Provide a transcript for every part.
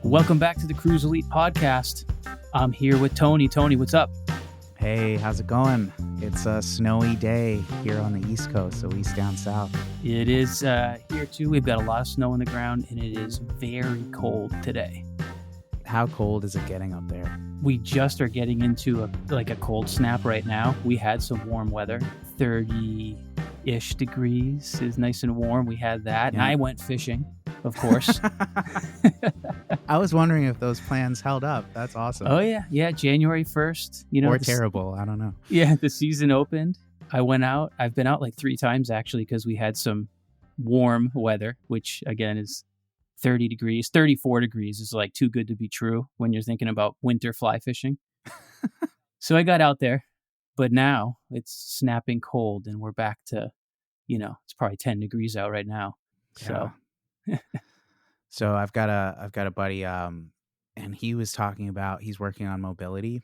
Welcome back to the Cruise Elite podcast. I'm here with Tony. Tony, what's up? Hey, how's it going? It's a snowy day here on the East Coast, so east down south. It is here too. We've got a lot of snow on the ground, and it is very cold today. How cold is it getting up there? We just are getting into a cold snap right now. We had some warm weather, 30-ish degrees is nice and warm. We had that, and I went fishing, of course. I was wondering if those plans held up. That's awesome. Oh, yeah. January 1st. Or terrible. I don't know. Yeah, the season opened. I went out. I've been out like 3 times, actually, because we had some warm weather, which, again, is 30 degrees. 34 degrees is like too good to be true when you're thinking about winter fly fishing. So I got out there, but now it's snapping cold, and we're back to, it's probably 10 degrees out right now. So... Yeah. So I've got a buddy, and he was talking about he's working on mobility,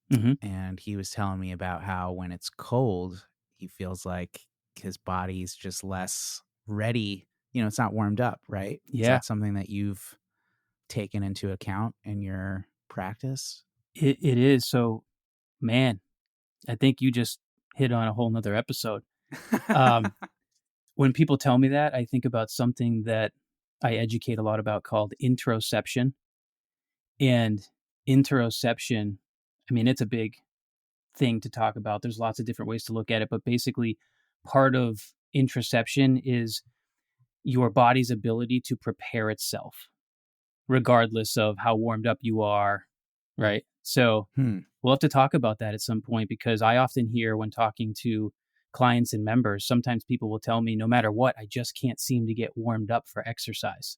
and he was telling me about how when it's cold, he feels like his body's just less ready. It's not warmed up, right? Yeah. Is that something that you've taken into account in your practice? It is. So, man, I think you just hit on a whole nother episode. When people tell me that, I think about something that I educate a lot about called interoception. And interoception, I mean, it's a big thing to talk about. There's lots of different ways to look at it, but basically part of interoception is your body's ability to prepare itself, regardless of how warmed up you are, right? So we'll have to talk about that at some point, because I often hear when talking to clients and members, sometimes people will tell me, no matter what, I just can't seem to get warmed up for exercise.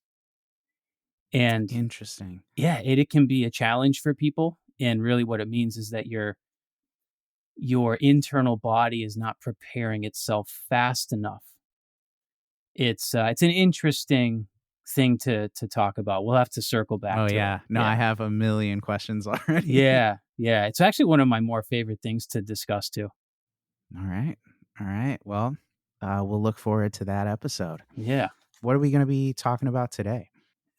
And interesting. Yeah, it can be a challenge for people. And really what it means is that your internal body is not preparing itself fast enough. It's an interesting thing to talk about. We'll have to circle back to it. No, I have a million questions already. Yeah. It's actually one of my more favorite things to discuss too. All right. Well, we'll look forward to that episode. Yeah. What are we going to be talking about today?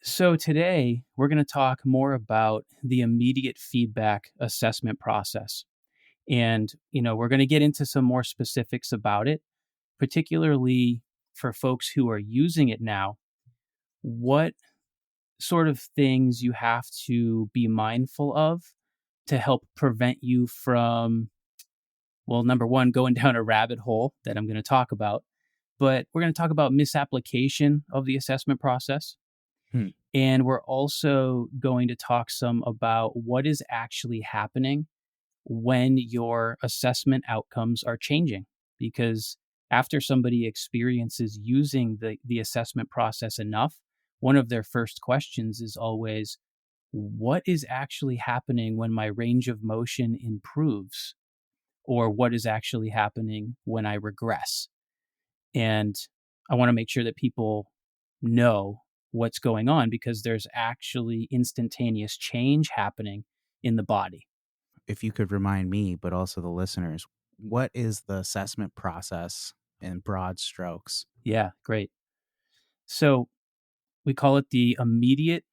So today, we're going to talk more about the immediate feedback assessment process. And, we're going to get into some more specifics about it, particularly for folks who are using it now. What sort of things you have to be mindful of to help prevent you from, well, number one, going down a rabbit hole that I'm going to talk about, but we're going to talk about misapplication of the assessment process. And we're also going to talk some about what is actually happening when your assessment outcomes are changing. Because after somebody experiences using the assessment process enough, one of their first questions is always, what is actually happening when my range of motion improves? Or what is actually happening when I regress? And I want to make sure that people know what's going on, because there's actually instantaneous change happening in the body. If you could remind me, but also the listeners, what is the assessment process in broad strokes? Yeah, great. So we call it the immediate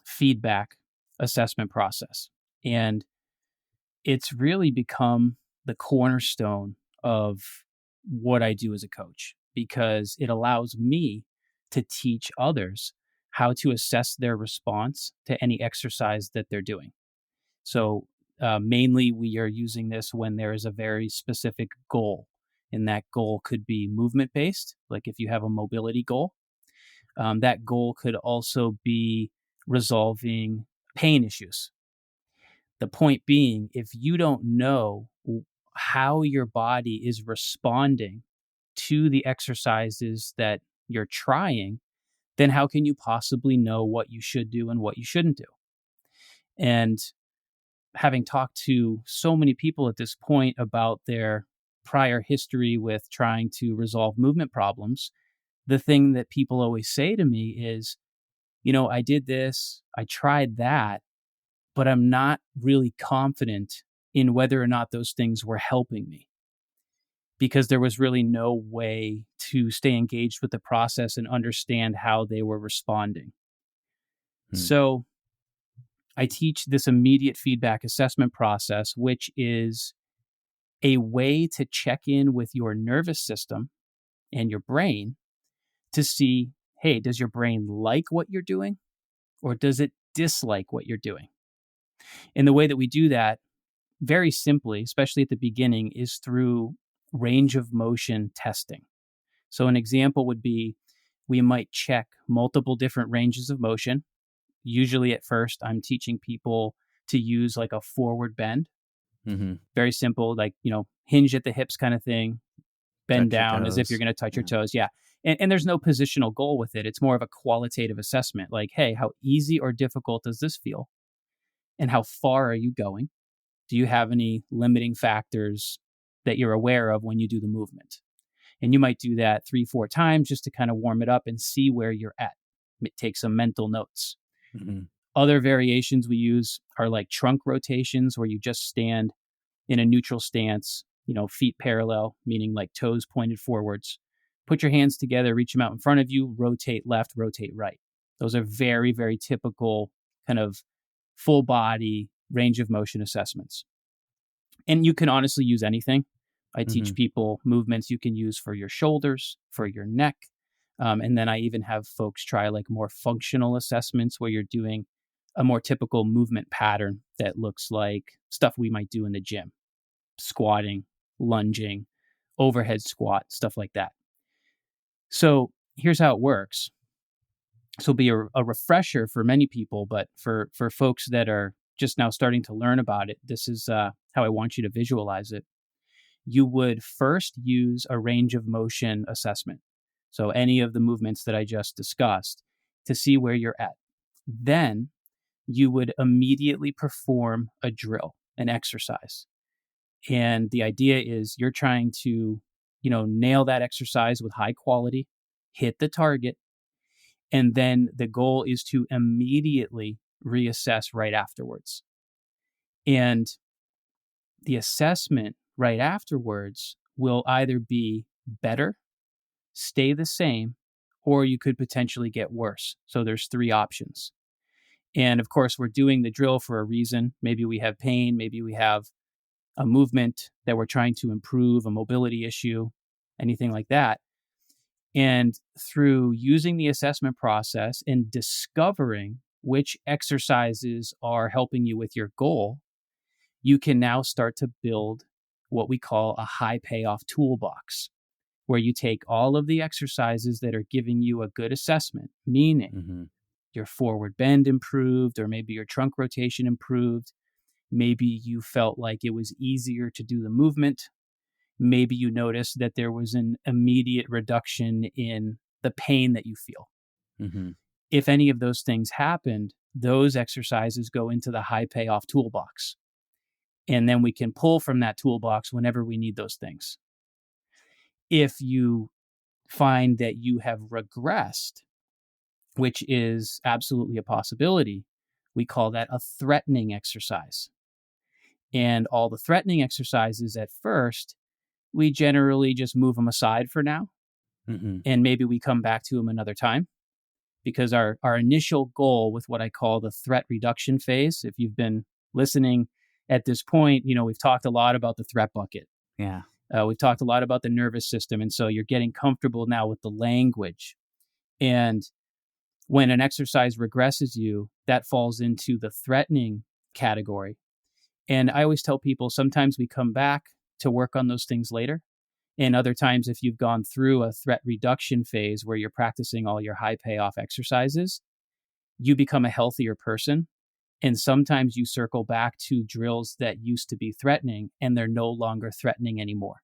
feedback assessment process. And it's really become the cornerstone of what I do as a coach, because it allows me to teach others how to assess their response to any exercise that they're doing. So mainly we are using this when there is a very specific goal, and that goal could be movement-based, like if you have a mobility goal. That goal could also be resolving pain issues. The point being, if you don't know how your body is responding to the exercises that you're trying, then how can you possibly know what you should do and what you shouldn't do? And having talked to so many people at this point about their prior history with trying to resolve movement problems, the thing that people always say to me is, I did this, I tried that, but I'm not really confident in whether or not those things were helping me, because there was really no way to stay engaged with the process and understand how they were responding. So I teach this immediate feedback assessment process, which is a way to check in with your nervous system and your brain to see, hey, does your brain like what you're doing or does it dislike what you're doing? And the way that we do that, very simply, especially at the beginning, is through range of motion testing. So, an example would be we might check multiple different ranges of motion. Usually, at first, I'm teaching people to use like a forward bend. Mm-hmm. Very simple, like, hinge at the hips kind of thing, bend Touch your down as if you're toes. going to touch your Yeah. toes. Yeah. And there's no positional goal with it. It's more of a qualitative assessment like, hey, how easy or difficult does this feel? And how far are you going? Do you have any limiting factors that you're aware of when you do the movement? And you might do that 3-4 times just to kind of warm it up and see where you're at. Take some mental notes. Mm-hmm. Other variations we use are like trunk rotations, where you just stand in a neutral stance, feet parallel, meaning like toes pointed forwards. Put your hands together, reach them out in front of you, rotate left, rotate right. Those are very, very typical kind of full body range of motion assessments. And you can honestly use anything. I Mm-hmm. teach people movements you can use for your shoulders, for your neck. And then I even have folks try like more functional assessments where you're doing a more typical movement pattern that looks like stuff we might do in the gym: squatting, lunging, overhead squat, stuff like that. So here's how it works. This will be a refresher for many people, but for folks that are just now starting to learn about it, this is how I want you to visualize it. You would first use a range of motion assessment. So any of the movements that I just discussed to see where you're at. Then you would immediately perform a drill, an exercise. And the idea is you're trying to, nail that exercise with high quality, hit the target, and then the goal is to immediately reassess right afterwards. And the assessment right afterwards will either be better, stay the same, or you could potentially get worse. So there's 3 options. And of course, we're doing the drill for a reason. Maybe we have pain, maybe we have a movement that we're trying to improve, a mobility issue, anything like that. And through using the assessment process and discovering which exercises are helping you with your goal, you can now start to build what we call a high payoff toolbox, where you take all of the exercises that are giving you a good assessment, meaning Mm-hmm. your forward bend improved, or maybe your trunk rotation improved. Maybe you felt like it was easier to do the movement. Maybe you noticed that there was an immediate reduction in the pain that you feel. Mm-hmm. If any of those things happened, those exercises go into the high payoff toolbox. And then we can pull from that toolbox whenever we need those things. If you find that you have regressed, which is absolutely a possibility, we call that a threatening exercise. And all the threatening exercises at first, we generally just move them aside for now. Mm-hmm. And maybe we come back to them another time, because our initial goal with what I call the threat reduction phase, if you've been listening at this point, we've talked a lot about the threat bucket. Yeah. We've talked a lot about the nervous system. And so you're getting comfortable now with the language. And when an exercise regresses you, that falls into the threatening category. And I always tell people sometimes we come back to work on those things later. And other times, if you've gone through a threat reduction phase where you're practicing all your high payoff exercises, you become a healthier person. And sometimes you circle back to drills that used to be threatening and they're no longer threatening anymore.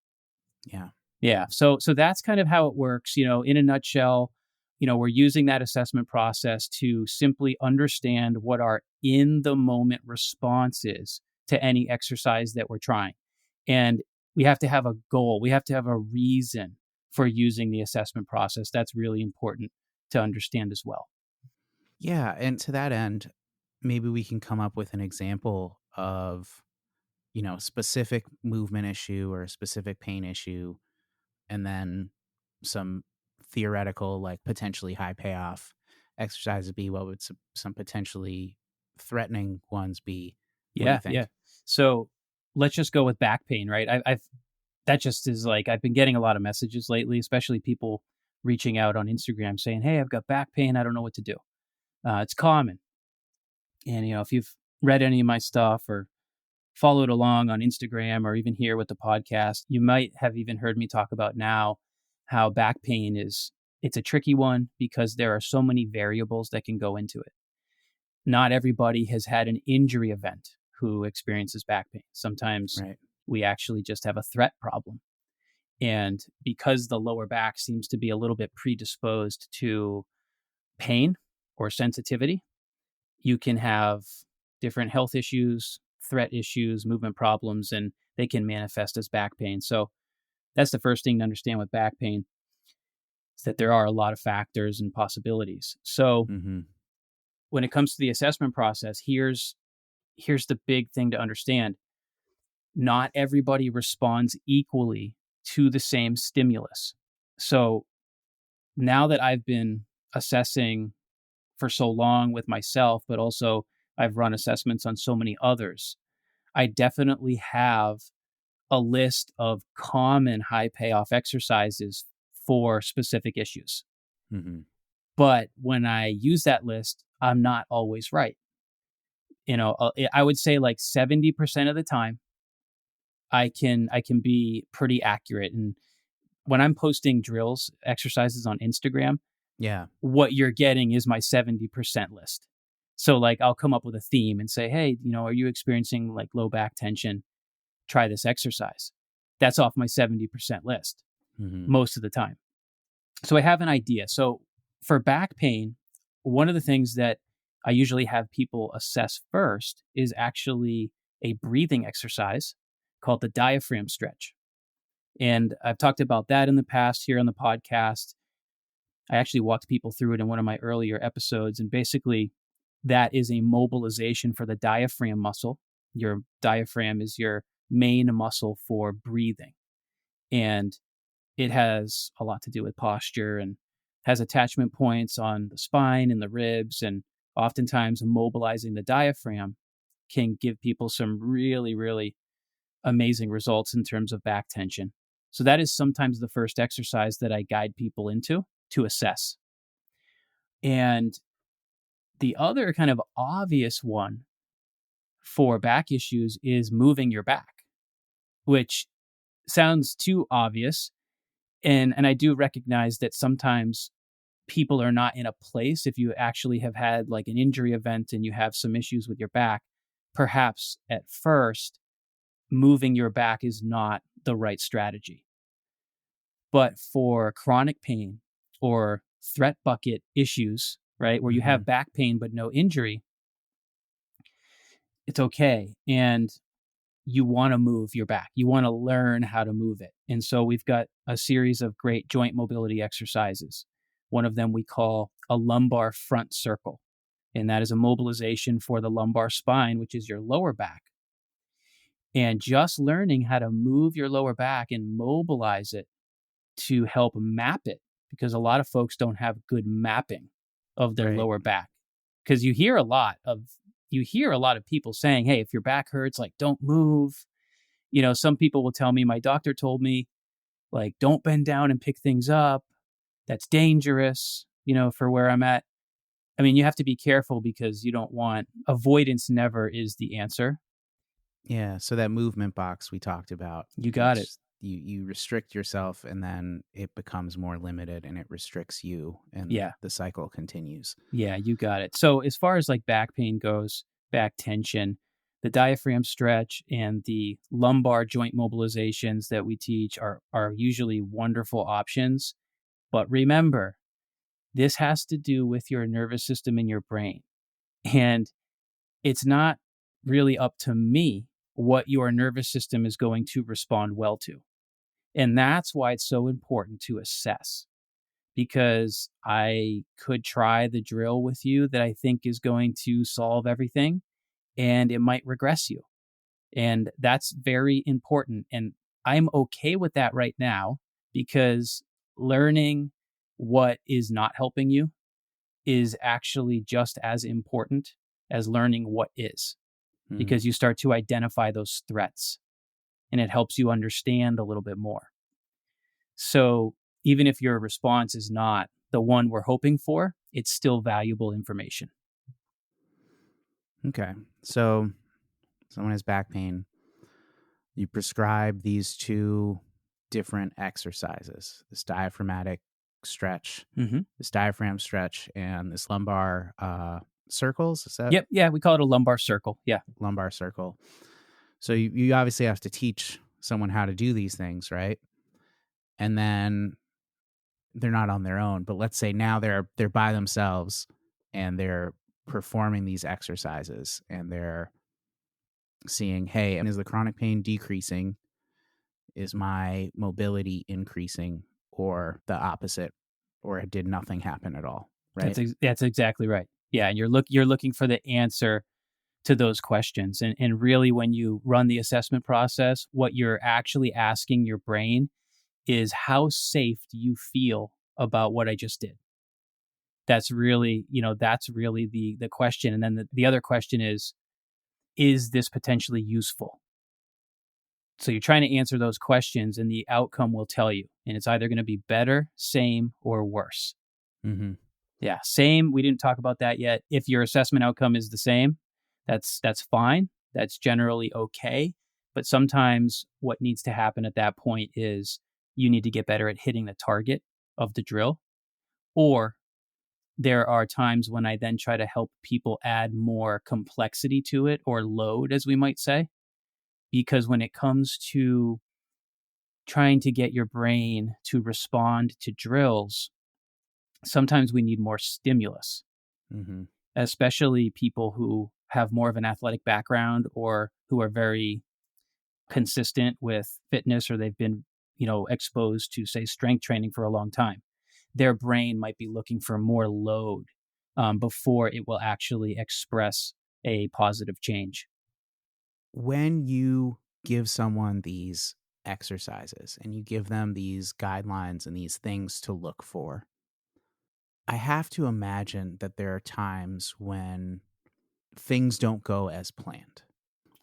Yeah. Yeah. So that's kind of how it works. In a nutshell, we're using that assessment process to simply understand what our in the moment response is to any exercise that we're trying. And we have to have a goal. We have to have a reason for using the assessment process. That's really important to understand as well. Yeah. And to that end, maybe we can come up with an example of, specific movement issue or a specific pain issue, and then some theoretical, like potentially high payoff exercises be what would some potentially threatening ones be? What do you Yeah, think? yeah. So let's just go with back pain, right? I've that just is like I've been getting a lot of messages lately, especially people reaching out on Instagram saying, "Hey, I've got back pain. I don't know what to do." It's common, and if you've read any of my stuff or followed along on Instagram or even here with the podcast, you might have even heard me talk about now how back pain it's a tricky one because there are so many variables that can go into it. Not everybody has had an injury event who experiences back pain. Sometimes Right. we actually just have a threat problem. And because the lower back seems to be a little bit predisposed to pain or sensitivity, you can have different health issues, threat issues, movement problems, and they can manifest as back pain. So that's the first thing to understand with back pain is that there are a lot of factors and possibilities. So Mm-hmm. when it comes to the assessment process, here's the big thing to understand. Not everybody responds equally to the same stimulus. So now that I've been assessing for so long with myself, but also I've run assessments on so many others, I definitely have a list of common high payoff exercises for specific issues. Mm-hmm. But when I use that list, I'm not always right. I would say like 70% of the time, I can be pretty accurate. And when I'm posting drills, exercises on Instagram, Yeah. what you're getting is my 70% list. So like I'll come up with a theme and say, "Hey, are you experiencing like low back tension? Try this exercise." That's off my 70% list Mm-hmm. most of the time. So I have an idea. So for back pain, one of the things that I usually have people assess first is actually a breathing exercise called the diaphragm stretch. And I've talked about that in the past here on the podcast. I actually walked people through it in one of my earlier episodes. And basically, that is a mobilization for the diaphragm muscle. Your diaphragm is your main muscle for breathing. And it has a lot to do with posture and has attachment points on the spine and the ribs. And oftentimes, mobilizing the diaphragm can give people some really, really amazing results in terms of back tension. So that is sometimes the first exercise that I guide people into to assess. And the other kind of obvious one for back issues is moving your back, which sounds too obvious. And I do recognize that sometimes people are not in a place, if you actually have had like an injury event and you have some issues with your back, perhaps at first moving your back is not the right strategy. But for chronic pain or threat bucket issues, right, where you Mm-hmm. have back pain but no injury, it's okay. And you want to move your back. You want to learn how to move it. And so we've got a series of great joint mobility exercises. One of them we call a lumbar front circle. And that is a mobilization for the lumbar spine, which is your lower back. And just learning how to move your lower back and mobilize it to help map it, because a lot of folks don't have good mapping of their Right. lower back. Because you hear a lot of people saying, "Hey, if your back hurts, like don't move." Some people will tell me, "My doctor told me, like, don't bend down and pick things up. That's dangerous, for where I'm at." I mean, you have to be careful because you don't want avoidance never is the answer. Yeah. So that movement box we talked about, You got it. You restrict yourself, and then it becomes more limited, and it restricts you, and Yeah. the cycle continues. Yeah, you got it. So as far as like back pain goes, back tension, the diaphragm stretch and the lumbar joint mobilizations that we teach are usually wonderful options. But remember, this has to do with your nervous system and your brain. And it's not really up to me what your nervous system is going to respond well to. And that's why it's so important to assess, because I could try the drill with you that I think is going to solve everything and it might regress you. And that's very important. And I'm okay with that right now because learning what is not helping you is actually just as important as learning what is, because you start to identify those threats and it helps you understand a little bit more. So even if your response is not the one we're hoping for, it's still valuable information. Okay. So someone has back pain. You prescribe these two different exercises, this diaphragmatic stretch, this diaphragm stretch, and this lumbar circles. Is that? Yep. Yeah. We call it a lumbar circle. Yeah. Lumbar circle. So you obviously have to teach someone how to do these things, right? And then they're not on their own, but let's say now they're by themselves and they're performing these exercises and they're seeing, hey, is the chronic pain decreasing? Is my mobility increasing, or the opposite, or did nothing happen at all? Right. That's exactly right. Yeah, and you're looking for the answer to those questions, and really, when you run the assessment process, what you're actually asking your brain is, how safe do you feel about what I just did? That's really the question. And then the other question is this potentially useful? So you're trying to answer those questions, and the outcome will tell you. And it's either going to be better, same, or worse. Yeah, same. We didn't talk about that yet. If your assessment outcome is the same, that's fine. That's generally okay. But sometimes what needs to happen at that point is you need to get better at hitting the target of the drill. Or there are times when I then try to help people add more complexity to it, or load, as we might say. Because when it comes to trying to get your brain to respond to drills, sometimes we need more stimulus, especially people who have more of an athletic background or who are very consistent with fitness, or they've been, exposed to, say, strength training for a long time. Their brain might be looking for more load before it will actually express a positive change. When you give someone these exercises and you give them these guidelines and these things to look for, I have to imagine that there are times when things don't go as planned.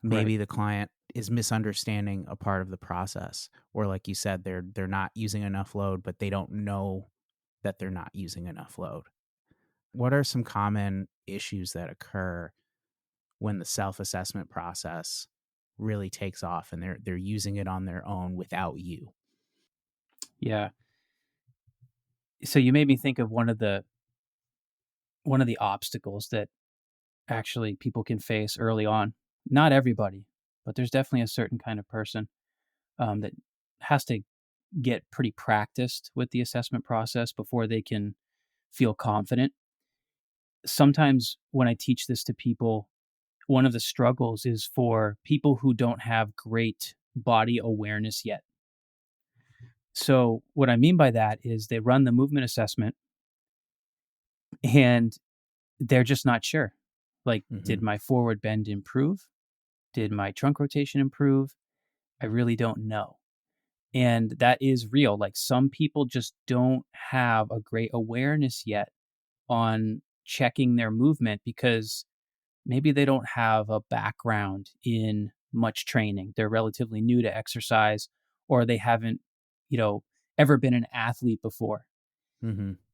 Maybe the client is misunderstanding a part of the process, or like you said, they're not using enough load, but they don't know that they're not using enough load. What are some common issues that occur when the self-assessment process really takes off and they're using it on their own without you? Yeah. So you made me think of one of the obstacles that actually people can face early on. Not everybody, but there's definitely a certain kind of person that has to get pretty practiced with the assessment process before they can feel confident. Sometimes when I teach this to people, one of the struggles is for people who don't have great body awareness yet. So what I mean by that is they run the movement assessment and they're just not sure. Like, did my forward bend improve? Did my trunk rotation improve? I really don't know. And that is real. Like, some people just don't have a great awareness yet on checking their movement because maybe they don't have a background in much training. They're relatively new to exercise, or they haven't, ever been an athlete before.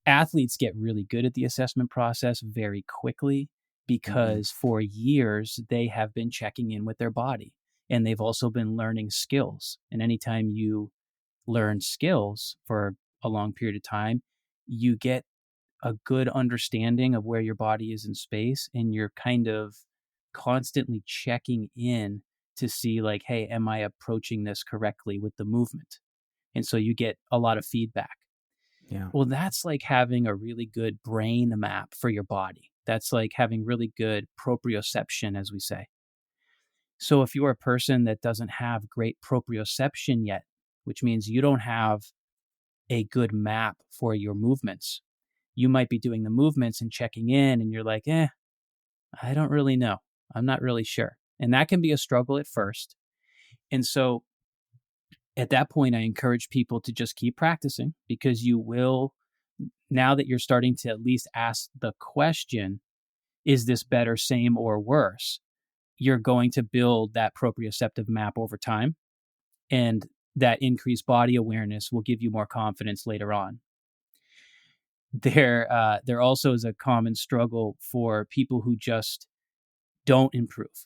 Athletes get really good at the assessment process very quickly because for years they have been checking in with their body, and they've also been learning skills. And anytime you learn skills for a long period of time, you get a good understanding of where your body is in space, and you're kind of constantly checking in to see, like, hey, am I approaching this correctly with the movement? And so you get a lot of feedback. Yeah. Well, that's like having a really good brain map for your body. That's like having really good proprioception, as we say. So if you're a person that doesn't have great proprioception yet, which means you don't have a good map for your movements, you might be doing the movements and checking in, and you're like, I don't really know. I'm not really sure. And that can be a struggle at first. And so at that point, I encourage people to just keep practicing, because you will, now that you're starting to at least ask the question, is this better, same, or worse, you're going to build that proprioceptive map over time. And that increased body awareness will give you more confidence later on. There also is a common struggle for people who just don't improve,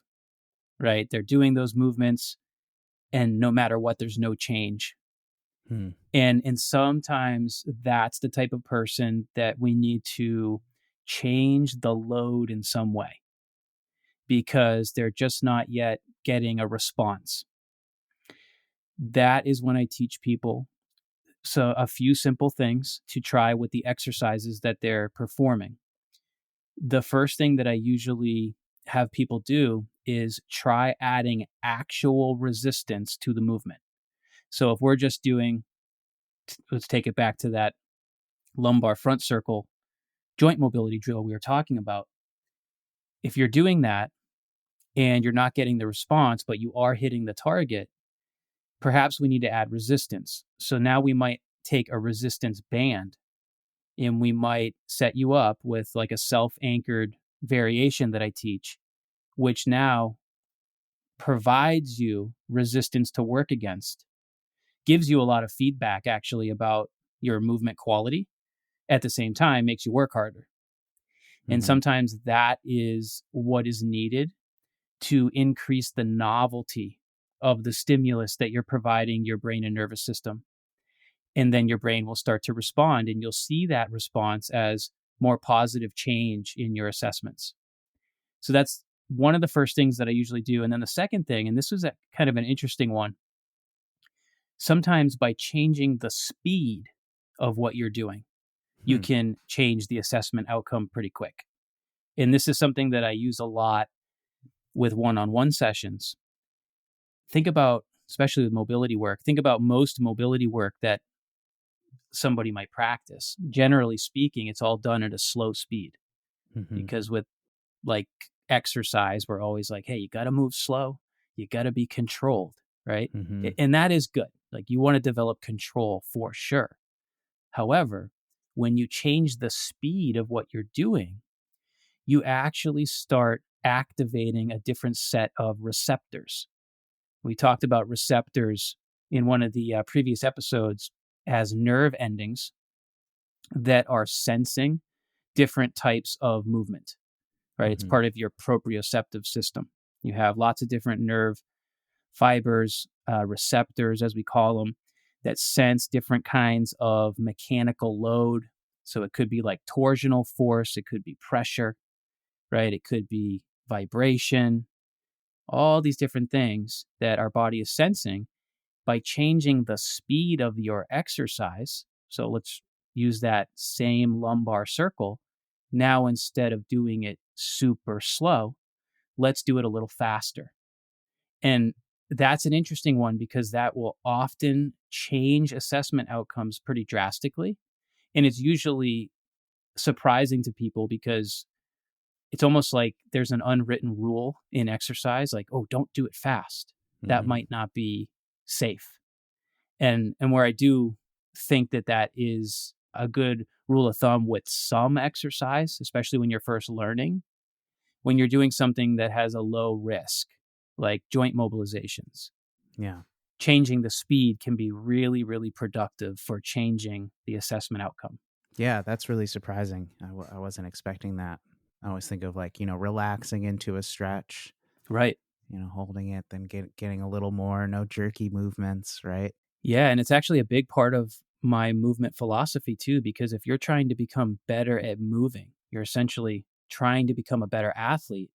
right? They're doing those movements, and no matter what, there's no change. And sometimes that's the type of person that we need to change the load in some way, because they're just not yet getting a response. That is when I teach people a few simple things to try with the exercises that they're performing. The first thing that I usually have people do is try adding actual resistance to the movement. So if we're just doing, let's take it back to that lumbar front circle joint mobility drill we were talking about. If you're doing that and you're not getting the response, but you are hitting the target, perhaps we need to add resistance. So now we might take a resistance band and we might set you up with like a self-anchored variation that I teach, which now provides you resistance to work against, gives you a lot of feedback actually about your movement quality, at the same time makes you work harder. And sometimes that is what is needed to increase the novelty of the stimulus that you're providing your brain and nervous system. And then your brain will start to respond, and you'll see that response as more positive change in your assessments. So that's one of the first things that I usually do. And then the second thing, and this was kind of an interesting one, sometimes by changing the speed of what you're doing, you can change the assessment outcome pretty quick. And this is something that I use a lot with one-on-one sessions. Think about, especially with mobility work, think about most mobility work that somebody might practice. Generally speaking, it's all done at a slow speed, because with like exercise, we're always like, hey, you got to move slow. You got to be controlled, right? And that is good. Like, you want to develop control for sure. However, when you change the speed of what you're doing, you actually start activating a different set of receptors. We talked about receptors in one of the previous episodes as nerve endings that are sensing different types of movement, right? It's part of your proprioceptive system. You have lots of different nerve fibers, receptors, as we call them, that sense different kinds of mechanical load. So it could be like torsional force, it could be pressure, right? It could be vibration, all these different things that our body is sensing. By changing the speed of your exercise, so let's use that same lumbar circle. Now, instead of doing it super slow, let's do it a little faster. And that's an interesting one, because that will often change assessment outcomes pretty drastically. And it's usually surprising to people, because it's almost like there's an unwritten rule in exercise, like, oh, don't do it fast. That might not be safe. And where I do think that is a good rule of thumb with some exercise, especially when you're first learning, when you're doing something that has a low risk, like joint mobilizations. Yeah. Changing the speed can be really, really productive for changing the assessment outcome. Yeah, that's really surprising. I wasn't expecting that. I always think of like, relaxing into a stretch. Right. Holding it, then getting a little more, no jerky movements, right? Yeah, and it's actually a big part of my movement philosophy too, because if you're trying to become better at moving, you're essentially trying to become a better athlete.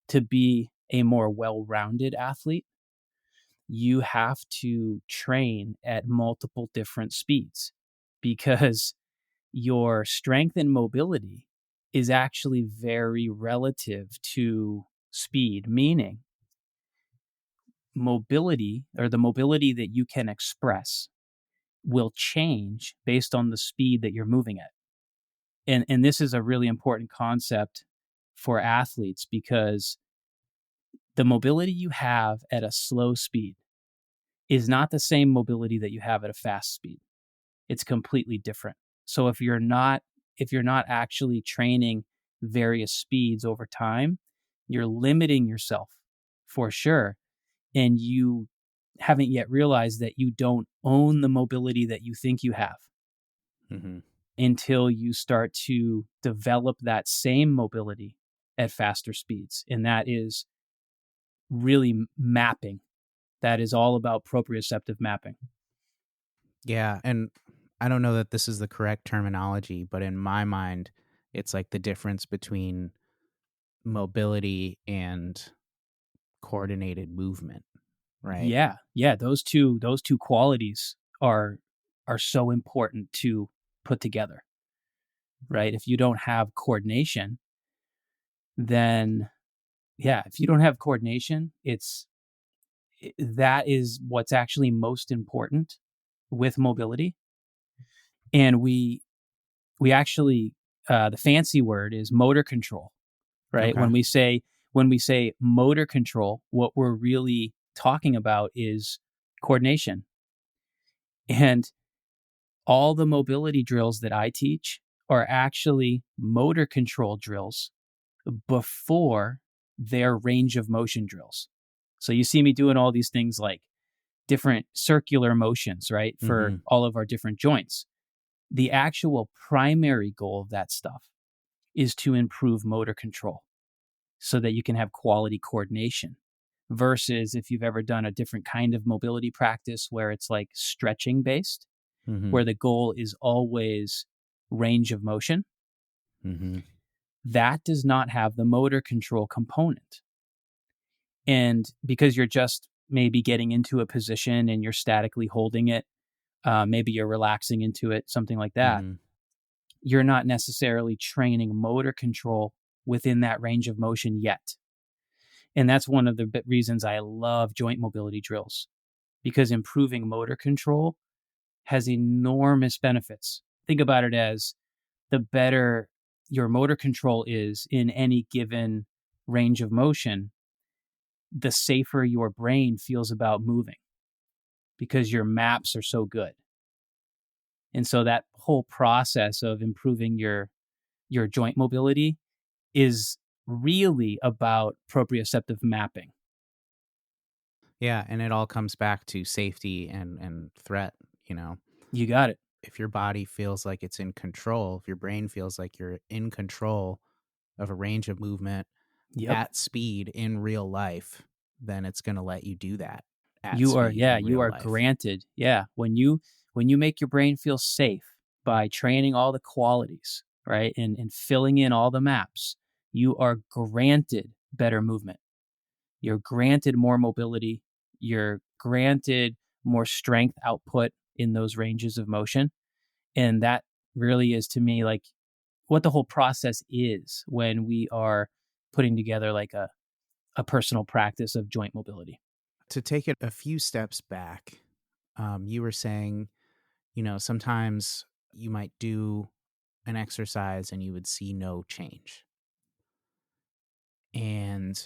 To be a more well-rounded athlete, you have to train at multiple different speeds, because your strength and mobility is actually very relative to speed, meaning mobility, or the mobility that you can express, will change based on the speed that you're moving at. And this is a really important concept for athletes, because the mobility you have at a slow speed is not the same mobility that you have at a fast speed. It's completely different. So if you're not actually training various speeds over time, you're limiting yourself for sure. And you haven't yet realized that you don't own the mobility that you think you have until you start to develop that same mobility at faster speeds. And that is really mapping. That is all about proprioceptive mapping. Yeah. And I don't know that this is the correct terminology, but in my mind, it's like the difference between mobility and coordinated movement, right? Yeah. Those two qualities are so important to put together, right? If you don't have coordination, then if you don't have coordination, that is what's actually most important with mobility. And we actually, the fancy word is motor control, right? Okay. When we say motor control, what we're really talking about is coordination. And all the mobility drills that I teach are actually motor control drills before their range of motion drills. So you see me doing all these things like different circular motions, right? For all of our different joints. The actual primary goal of that stuff is to improve motor control so that you can have quality coordination. Versus if you've ever done a different kind of mobility practice where it's like stretching based, where the goal is always range of motion, that does not have the motor control component. And because you're just maybe getting into a position and you're statically holding it, maybe you're relaxing into it, something like that, you're not necessarily training motor control within that range of motion yet. And that's one of the reasons I love joint mobility drills, because improving motor control has enormous benefits. Think about it as the better your motor control is in any given range of motion, the safer your brain feels about moving because your maps are so good. And so that whole process of improving your joint mobility is really about proprioceptive mapping. Yeah, and it all comes back to safety and threat, you know. You got it. If your body feels like it's in control, if your brain feels like you're in control of a range of movement at speed in real life, then it's going to let you do that at you speed you are life. Granted. Yeah. When you make your brain feel safe by training all the qualities, right? And filling in all the maps, you are granted better movement. You're granted more mobility. You're granted more strength output in those ranges of motion. And that really is, to me, like what the whole process is when we are putting together like a personal practice of joint mobility. To take it a few steps back, you were saying, you know, sometimes you might do an exercise and you would see no change. And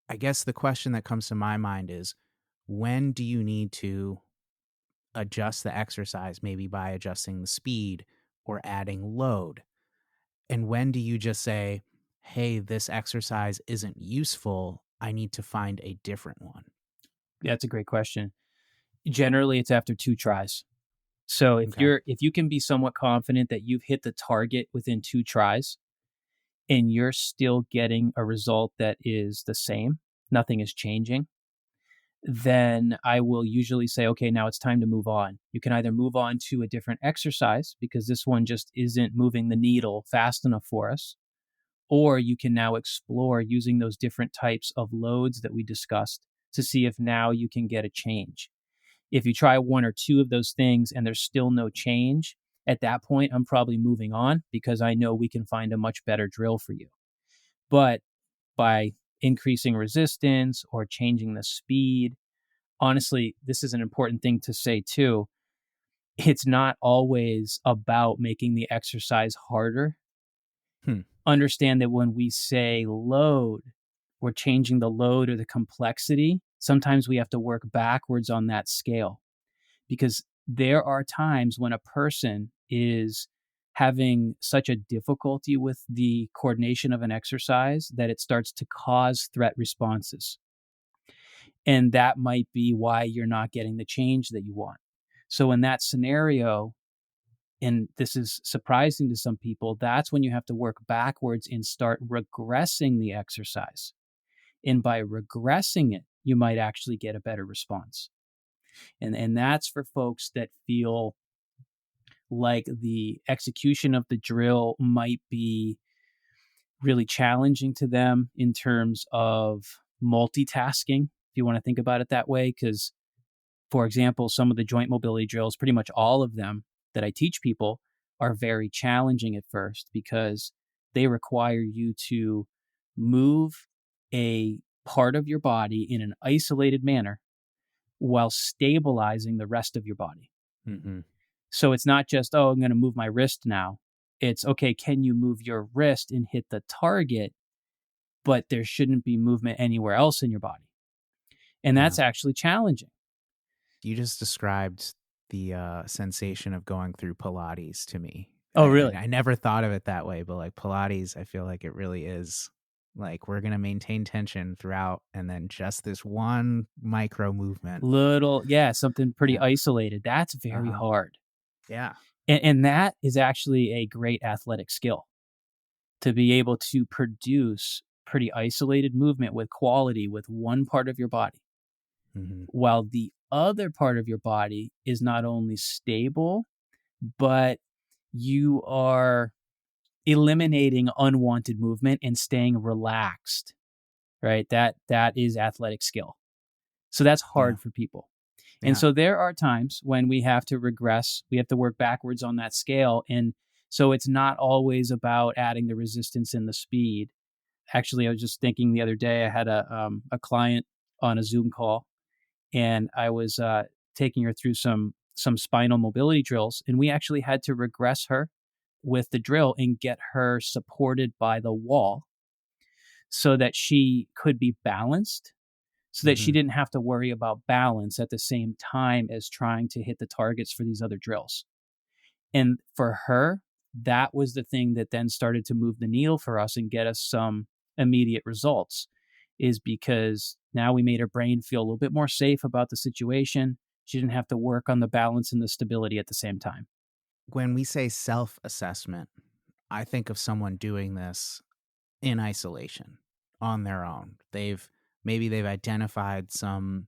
I guess the question that comes to my mind is, when do you need to adjust the exercise, maybe by adjusting the speed or adding load? And when do you just say, hey, this exercise isn't useful, I need to find a different one? That's a great question. Generally, it's after 2 tries. So if you can be somewhat confident that you've hit the target within 2 tries and you're still getting a result that is the same, nothing is changing, then I will usually say, okay, now it's time to move on. You can either move on to a different exercise because this one just isn't moving the needle fast enough for us, or you can now explore using those different types of loads that we discussed to see if now you can get a change. If you try 1 or 2 of those things and there's still no change, at that point, I'm probably moving on because I know we can find a much better drill for you. But by increasing resistance or changing the speed, honestly, this is an important thing to say too. It's not always about making the exercise harder. Understand that when we say load, we're changing the load or the complexity. Sometimes we have to work backwards on that scale because there are times when a person is having such a difficulty with the coordination of an exercise that it starts to cause threat responses. And that might be why you're not getting the change that you want. So in that scenario, and this is surprising to some people, that's when you have to work backwards and start regressing the exercise. And by regressing it, you might actually get a better response. And that's for folks that feel like the execution of the drill might be really challenging to them in terms of multitasking, if you want to think about it that way. Because, for example, some of the joint mobility drills, pretty much all of them that I teach people, are very challenging at first because they require you to move a part of your body in an isolated manner while stabilizing the rest of your body. Mm-hmm. So it's not just, oh, I'm going to move my wrist now. It's, okay, can you move your wrist and hit the target, but there shouldn't be movement anywhere else in your body. And that's actually challenging. You just described the sensation of going through Pilates to me. Oh, really? I never thought of it that way, but like Pilates, I feel like it really is like we're going to maintain tension throughout, and then just this one micro movement. Something pretty isolated. That's very hard. Yeah. And that is actually a great athletic skill, to be able to produce pretty isolated movement with quality with one part of your body, while the other part of your body is not only stable, but you are eliminating unwanted movement and staying relaxed, right? That is athletic skill. So that's hard for people. And so there are times when we have to regress, we have to work backwards on that scale. And so it's not always about adding the resistance and the speed. Actually, I was just thinking the other day, I had a client on a Zoom call, and I was taking her through some spinal mobility drills, and we actually had to regress her with the drill and get her supported by the wall so that she could be balanced, so that she didn't have to worry about balance at the same time as trying to hit the targets for these other drills. And for her, that was the thing that then started to move the needle for us and get us some immediate results, is because now we made her brain feel a little bit more safe about the situation. She didn't have to work on the balance and the stability at the same time. When we say self-assessment, I think of someone doing this in isolation on their own. Maybe they've identified some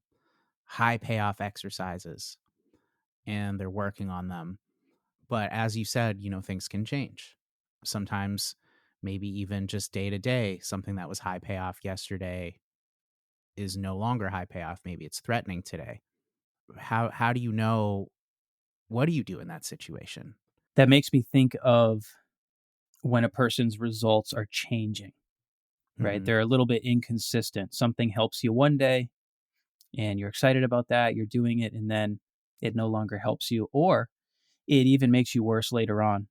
high payoff exercises and they're working on them. But as you said, things can change. Sometimes maybe even just day to day, something that was high payoff yesterday is no longer high payoff. Maybe it's threatening today. How do you know? What do you do in that situation? That makes me think of when a person's results are changing, right? They're a little bit inconsistent. Something helps you one day and you're excited about that. You're doing it, and then it no longer helps you, or it even makes you worse later on.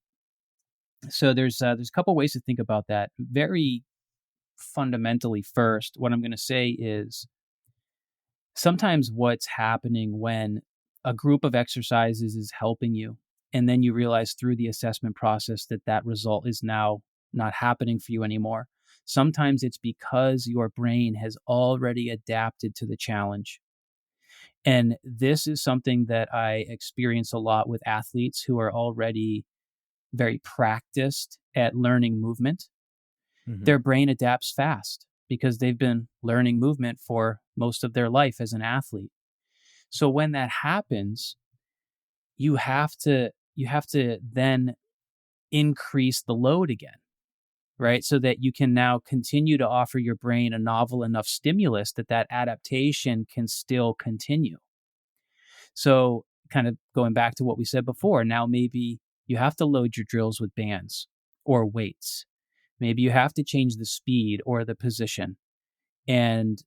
So there's a couple ways to think about that. Very fundamentally, first, what I'm going to say is sometimes what's happening when a group of exercises is helping you, and then you realize through the assessment process that result is now not happening for you anymore. Sometimes it's because your brain has already adapted to the challenge. And this is something that I experience a lot with athletes who are already very practiced at learning movement. Their brain adapts fast because they've been learning movement for most of their life as an athlete. So when that happens, you have to then increase the load again, right? So that you can now continue to offer your brain a novel enough stimulus that adaptation can still continue. So kind of going back to what we said before, now maybe you have to load your drills with bands or weights. Maybe you have to change the speed or the position. And,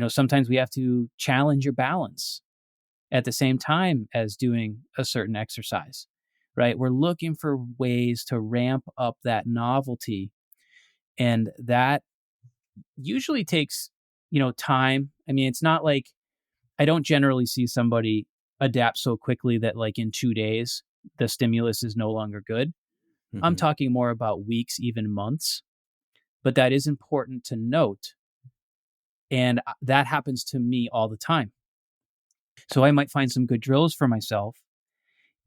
sometimes we have to challenge your balance at the same time as doing a certain exercise, right? We're looking for ways to ramp up that novelty. And that usually takes, time. I mean, it's not like, I don't generally see somebody adapt so quickly that like in 2 days, the stimulus is no longer good. I'm Mm-hmm. talking more about weeks, even months, but that is important to note. And that happens to me all the time. So I might find some good drills for myself.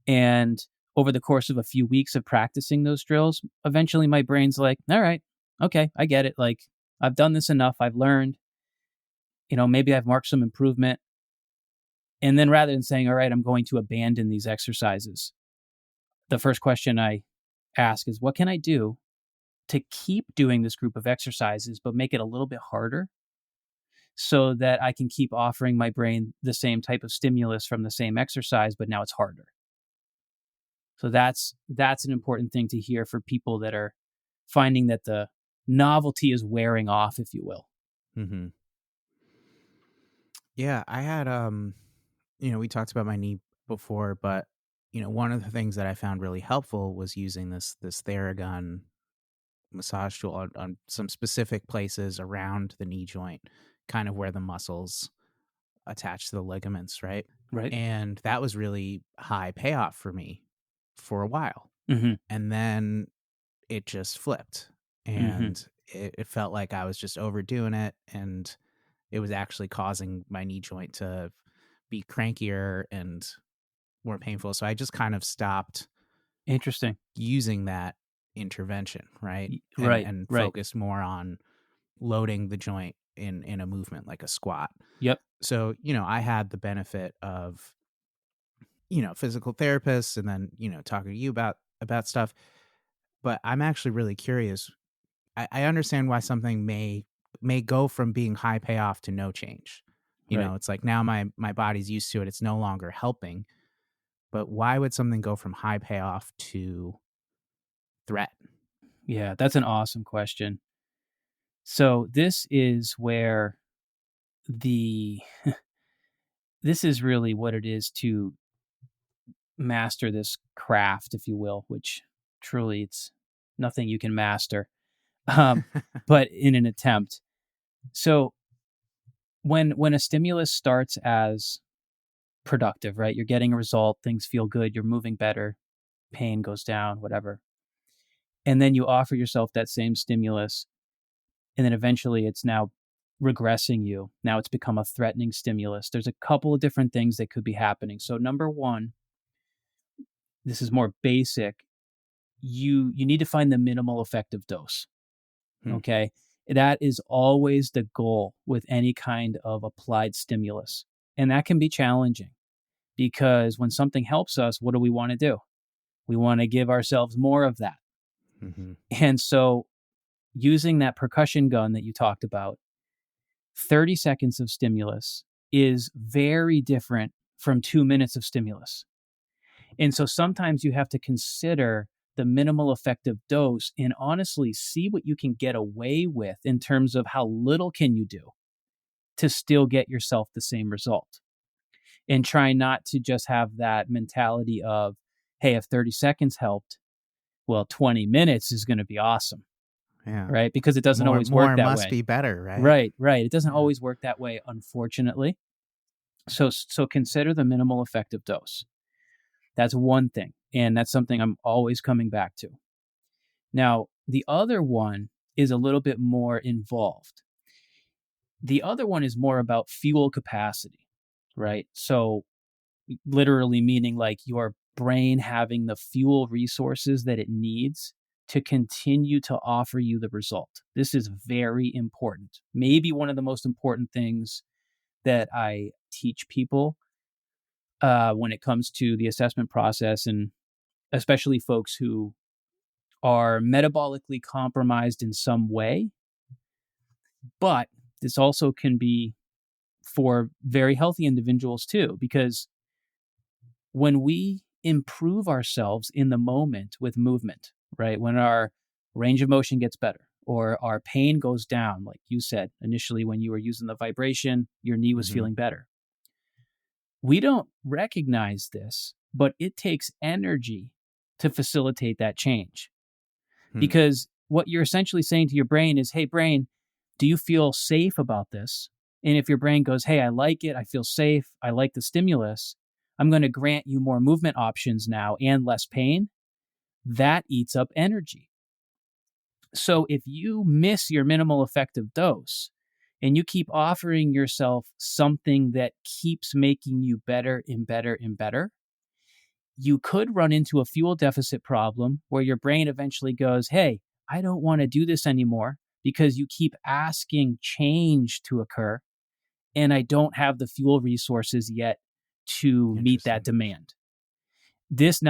And over the course of a few weeks of practicing those drills, eventually my brain's like, all right, okay, I get it. Like, I've done this enough. I've learned, maybe I've marked some improvement. And then rather than saying, all right, I'm going to abandon these exercises, the first question I ask is, what can I do to keep doing this group of exercises, but make it a little bit harder so that I can keep offering my brain the same type of stimulus from the same exercise, but now it's harder. So that's an important thing to hear for people that are finding that the novelty is wearing off, if you will. Mm-hmm. Yeah, I had we talked about my knee before, but one of the things that I found really helpful was using this Theragun massage tool on some specific places around the knee joint, kind of where the muscles attach to the ligaments, right? Right. And that was really high payoff for me for a while. Mm-hmm. And then it just flipped, and it felt like I was just overdoing it, and it was actually causing my knee joint to be crankier and more painful. So I just kind of stopped Interesting. using that intervention, right? Right. And Right. focused more on loading the joint in a movement like a squat. Yep. So, I had the benefit of, physical therapists, and then, talking to you about stuff. But I'm actually really curious. I understand why something may go from being high payoff to no change. Right. It's like now my body's used to it. It's no longer helping. But why would something go from high payoff to threat? Yeah, that's an awesome question. So this is where this is really what it is to master this craft, if you will, which truly it's nothing you can master, but in an attempt. So when a stimulus starts as productive, right? You're getting a result, things feel good, you're moving better, pain goes down, whatever. And then you offer yourself that same stimulus, and then eventually it's now regressing you. Now it's become a threatening stimulus. There's a couple of different things that could be happening. So number one, this is more basic. You need to find the minimal effective dose. Okay? That is always the goal with any kind of applied stimulus. And that can be challenging because when something helps us, what do we want to do? We want to give ourselves more of that. Mm-hmm. And so using that percussion gun that you talked about, 30 seconds of stimulus is very different from 2 minutes of stimulus. And so sometimes you have to consider the minimal effective dose and honestly see what you can get away with in terms of how little can you do to still get yourself the same result. And try not to just have that mentality of, hey, if 30 seconds helped, well, 20 minutes is going to be awesome. Yeah. Right? Because it doesn't always work that way. More must be better, right? Right, right. It doesn't always work that way, unfortunately. So consider the minimal effective dose. That's one thing. And that's something I'm always coming back to. Now, the other one is a little bit more involved. The other one is more about fuel capacity, right? So literally meaning like your brain having the fuel resources that it needs to continue to offer you the result. This is very important. Maybe one of the most important things that I teach people when it comes to the assessment process, and especially folks who are metabolically compromised in some way. But this also can be for very healthy individuals too, because when we improve ourselves in the moment with movement, right? When our range of motion gets better or our pain goes down, like you said initially when you were using the vibration, your knee was feeling better. We don't recognize this, but it takes energy to facilitate that change. Because what you're essentially saying to your brain is, hey, brain, do you feel safe about this? And if your brain goes, hey, I like it, I feel safe, I like the stimulus, I'm going to grant you more movement options now and less pain. that eats up energy. So if you miss your minimal effective dose and you keep offering yourself something that keeps making you better and better and better, you could run into a fuel deficit problem where your brain eventually goes, hey, I don't want to do this anymore because you keep asking change to occur and I don't have the fuel resources yet to meet that demand. This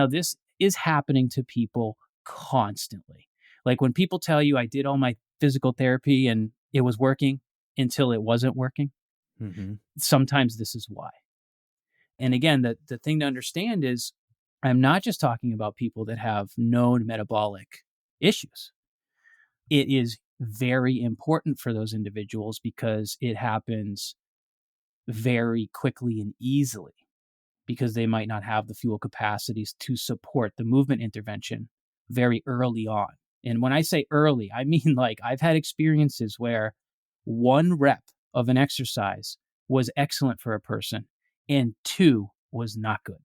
is happening to people constantly. Like when people tell you I did all my physical therapy and it was working until it wasn't working, sometimes this is why. And again, the thing to understand is I'm not just talking about people that have known metabolic issues. It is very important for those individuals because it happens very quickly and easily because they might not have the fuel capacities to support the movement intervention very early on. And when I say early, I mean like I've had experiences where 1 rep of an exercise was excellent for a person and 2 was not good.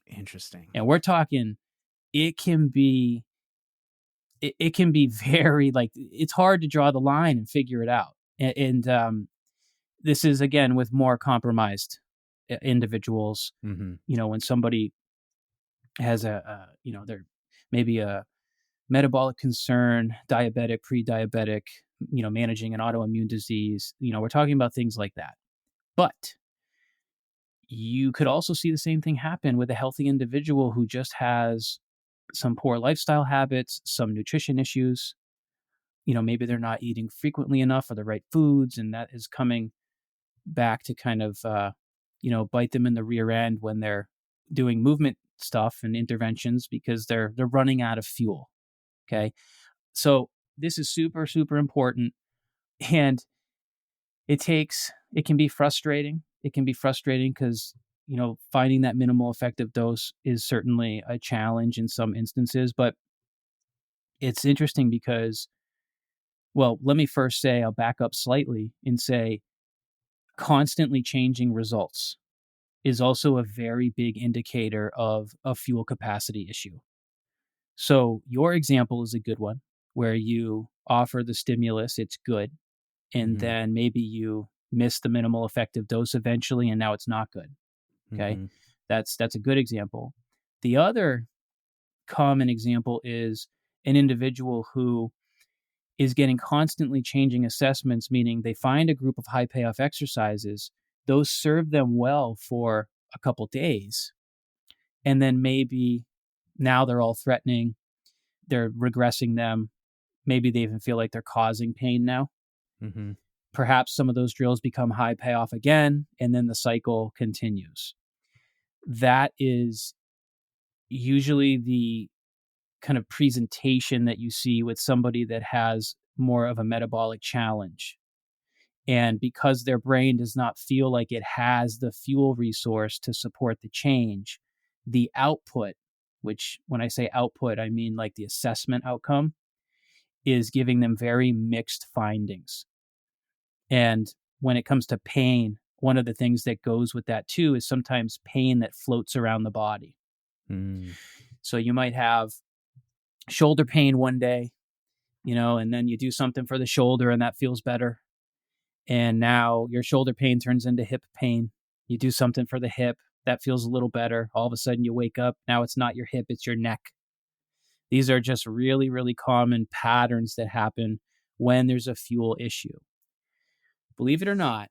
Interesting. And we're talking, it can be very like, it's hard to draw the line and figure it out. And this is again with more compromised individuals. When somebody has they're maybe a metabolic concern, diabetic, pre-diabetic, managing an autoimmune disease, we're talking about things like that. But you could also see the same thing happen with a healthy individual who just has some poor lifestyle habits, some nutrition issues. Maybe they're not eating frequently enough or the right foods, and that is coming back to kind of, bite them in the rear end when they're doing movement stuff and interventions because they're running out of fuel. Okay. So this is super, super important. And it can be frustrating. It can be frustrating because, finding that minimal effective dose is certainly a challenge in some instances, but it's interesting because, well, let me first say, I'll back up slightly and say constantly changing results is also a very big indicator of a fuel capacity issue. So your example is a good one where you offer the stimulus, it's good, and then maybe you miss the minimal effective dose eventually and now it's not good. Okay. That's a good example. The other common example is an individual who is getting constantly changing assessments, meaning they find a group of high payoff exercises, those serve them well for a couple days, and then maybe now they're all threatening, they're regressing them, maybe they even feel like they're causing pain now. Perhaps some of those drills become high payoff again, and then the cycle continues. That is usually the kind of presentation that you see with somebody that has more of a metabolic challenge. And because their brain does not feel like it has the fuel resource to support the change, the output, which when I say output, I mean like the assessment outcome, is giving them very mixed findings. And when it comes to pain, one of the things that goes with that too is sometimes pain that floats around the body. So you might have shoulder pain one day, and then you do something for the shoulder and that feels better. And now your shoulder pain turns into hip pain. You do something for the hip, that feels a little better. All of a sudden you wake up, now it's not your hip, it's your neck. These are just really, really common patterns that happen when there's a fuel issue. Believe it or not,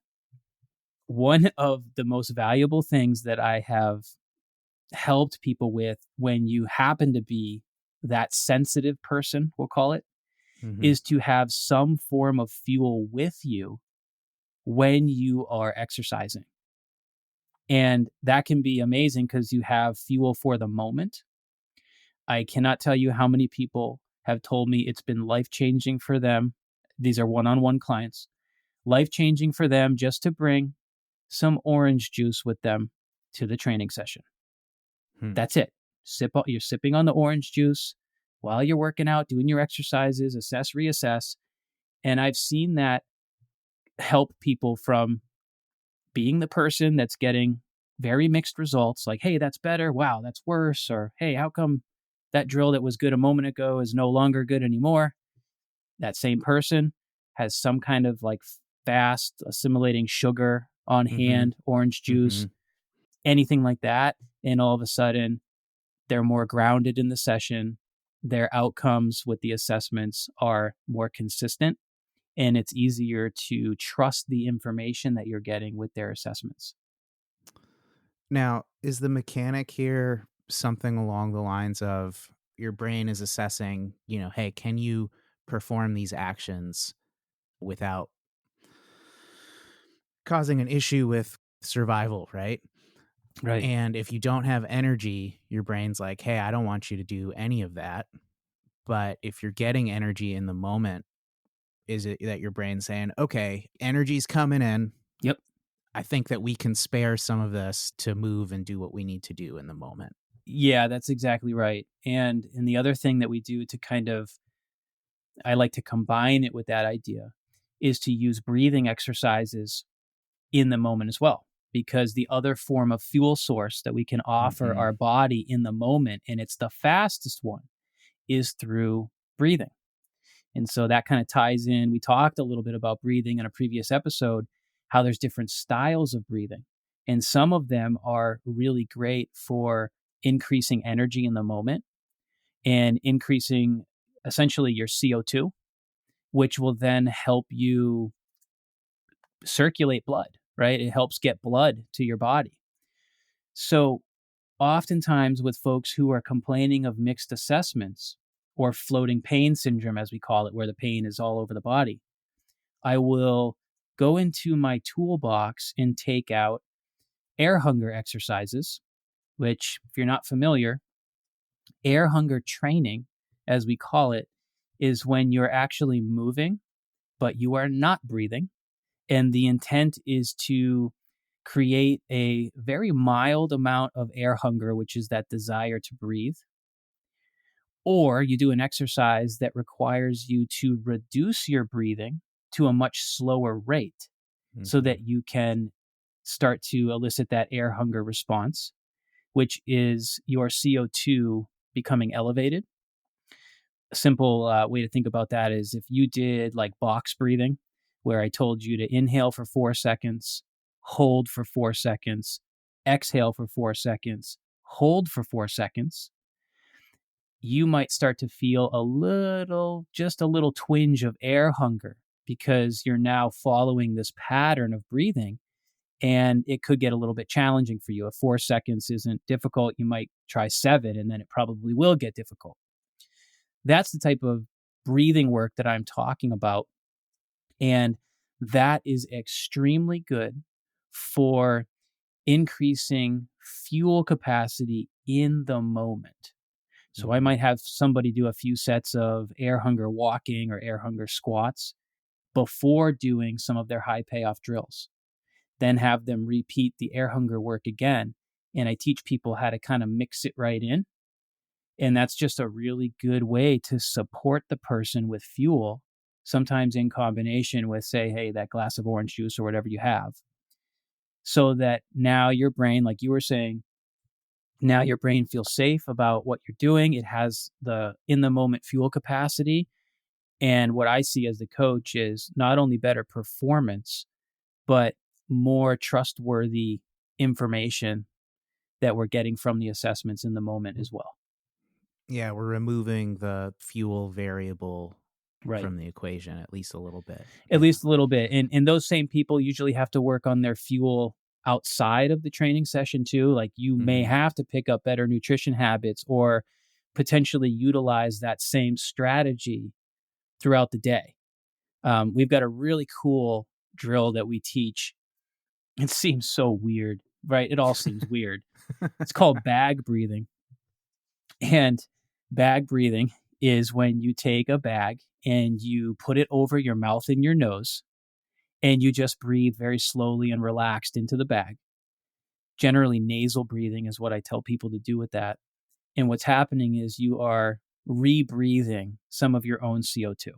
one of the most valuable things that I have helped people with when you happen to be that sensitive person, we'll call it, is to have some form of fuel with you when you are exercising. And that can be amazing because you have fuel for the moment. I cannot tell you how many people have told me it's been life-changing for them. These are one-on-one clients. Life-changing for them just to bring some orange juice with them to the training session. That's it. You're sipping on the orange juice while you're working out, doing your exercises, assess, reassess. And I've seen that help people from being the person that's getting very mixed results, like, hey, that's better, wow, that's worse, or hey, how come that drill that was good a moment ago is no longer good anymore. That same person has some kind of like fast assimilating sugar on hand, orange juice, anything like that. And all of a sudden, they're more grounded in the session. Their outcomes with the assessments are more consistent, and it's easier to trust the information that you're getting with their assessments. Now, is the mechanic here something along the lines of your brain is assessing, hey, can you perform these actions without causing an issue with survival, right? Right. And if you don't have energy, your brain's like, hey, I don't want you to do any of that. But if you're getting energy in the moment, is it that your brain's saying, okay, energy's coming in. Yep. I think that we can spare some of this to move and do what we need to do in the moment. Yeah, that's exactly right. And the other thing that we do to kind of, I like to combine it with that idea, is to use breathing exercises in the moment as well. Because the other form of fuel source that we can offer our body in the moment, and it's the fastest one, is through breathing. And so that kind of ties in. We talked a little bit about breathing in a previous episode, how there's different styles of breathing. And some of them are really great for increasing energy in the moment and increasing essentially your CO2, which will then help you circulate blood, right? It helps get blood to your body. So oftentimes with folks who are complaining of mixed assessments or floating pain syndrome, as we call it, where the pain is all over the body, I will go into my toolbox and take out air hunger exercises, which, if you're not familiar, air hunger training, as we call it, is when you're actually moving, but you are not breathing. And the intent is to create a very mild amount of air hunger, which is that desire to breathe. Or you do an exercise that requires you to reduce your breathing to a much slower rate so that you can start to elicit that air hunger response, which is your CO2 becoming elevated. A simple way to think about that is if you did like box breathing, where I told you to inhale for 4 seconds, hold for 4 seconds, exhale for 4 seconds, hold for 4 seconds, you might start to feel just a little twinge of air hunger because you're now following this pattern of breathing, and it could get a little bit challenging for you. If 4 seconds isn't difficult, you might try 7, and then it probably will get difficult. That's the type of breathing work that I'm talking about. And that is extremely good for increasing fuel capacity in the moment. So I might have somebody do a few sets of air hunger walking or air hunger squats before doing some of their high payoff drills. Then have them repeat the air hunger work again. And I teach people how to kind of mix it right in. And that's just a really good way to support the person with fuel, sometimes in combination with, say, hey, that glass of orange juice or whatever you have. So that now your brain, like you were saying, now your brain feels safe about what you're doing. It has the in the moment fuel capacity. And what I see as the coach is not only better performance, but more trustworthy information that we're getting from the assessments in the moment as well. Yeah, we're removing the fuel variable Right. from the equation at least a little bit. At least a little bit. And those same people usually have to work on their fuel outside of the training session too. Like you may have to pick up better nutrition habits or potentially utilize that same strategy throughout the day. We've got a really cool drill that we teach. It seems so weird, right? It all seems weird. It's called bag breathing. And bag breathing is when you take a bag and you put it over your mouth and your nose, and you just breathe very slowly and relaxed into the bag. Generally, nasal breathing is what I tell people to do with that. And what's happening is you are rebreathing some of your own CO2.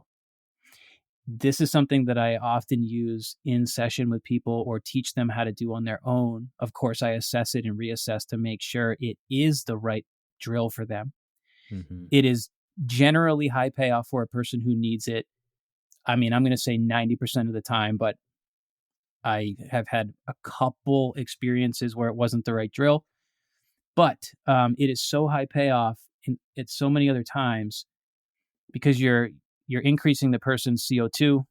This is something that I often use in session with people or teach them how to do on their own. Of course, I assess it and reassess to make sure it is the right drill for them. Mm-hmm. It is generally high payoff for a person who needs it. I mean, I'm going to say 90% of the time, but I have had a couple experiences where it wasn't the right drill. But it is so high payoff at so many other times because you're increasing the person's CO2,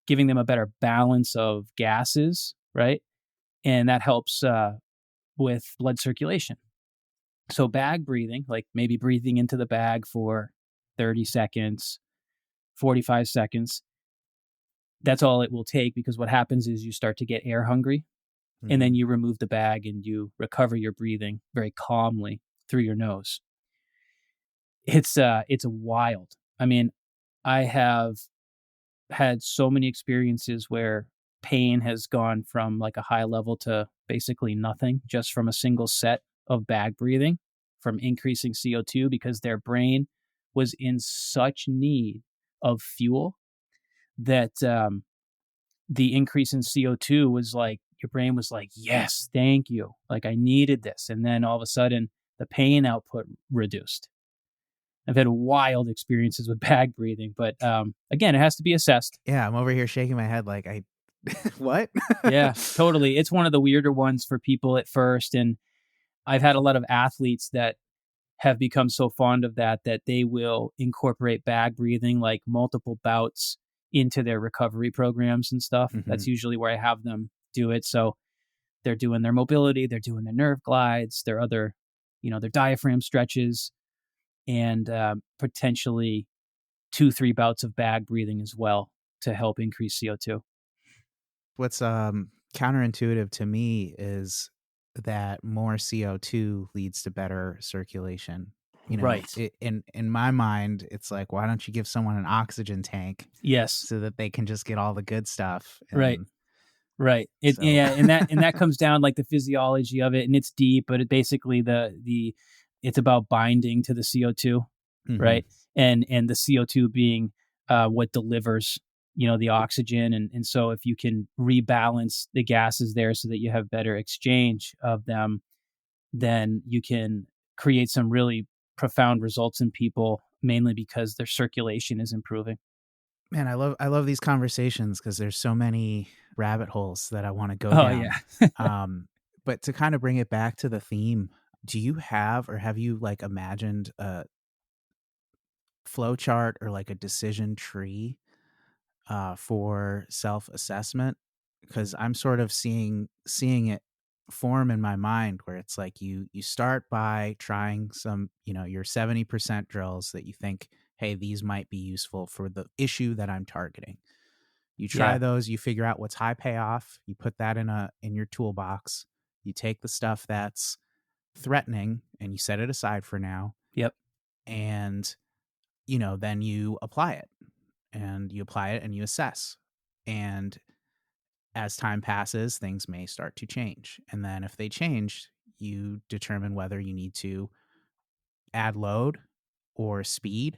giving them a better balance of gases, right? And that helps with blood circulation. So bag breathing, like maybe breathing into the bag for 30 seconds, 45 seconds, that's all it will take, because what happens is you start to get air hungry, and then you remove the bag and you recover your breathing very calmly through your nose. It's wild. I mean, I have had so many experiences where pain has gone from like a high level to basically nothing just from a single set of bag breathing, from increasing CO2, because their brain was in such need of fuel that the increase in CO2 was like, your brain was like, yes, thank you. Like, I needed this. And then all of a sudden, the pain output reduced. I've had wild experiences with bag breathing, but again, it has to be assessed. Yeah, I'm over here shaking my head like, what? Yeah, totally. It's one of the weirder ones for people at first. And I've had a lot of athletes that have become so fond of that they will incorporate bag breathing, like multiple bouts, into their recovery programs and stuff. Mm-hmm. That's usually where I have them do it. So they're doing their mobility, they're doing their nerve glides, their other, their diaphragm stretches, and potentially 2-3 bouts of bag breathing as well to help increase CO2. What's counterintuitive to me is that more CO2 leads to better circulation. Right. In my mind, it's like, why don't you give someone an oxygen tank? Yes. So that they can just get all the good stuff. Right. Yeah, and that comes down like the physiology of it, and it's deep, but it basically it's about binding to the CO2, mm-hmm. right? And the CO2 being what delivers, the oxygen, and so if you can rebalance the gases there so that you have better exchange of them, then you can create some really profound results in people, mainly because their circulation is improving. Man, I love these conversations because there's so many rabbit holes that I want to go down. Yeah. But to kind of bring it back to the theme, do you have you like imagined a flow chart or like a decision tree for self-assessment? Because I'm sort of seeing it form in my mind, where it's like you start by trying some, your 70% drills that you think, hey, these might be useful for the issue that I'm targeting. You try those, you figure out what's high payoff, you put that in your toolbox. You take the stuff that's threatening and you set it aside for now. Yep. And then you apply it and you assess. And as time passes, things may start to change. And then if they change, you determine whether you need to add load or speed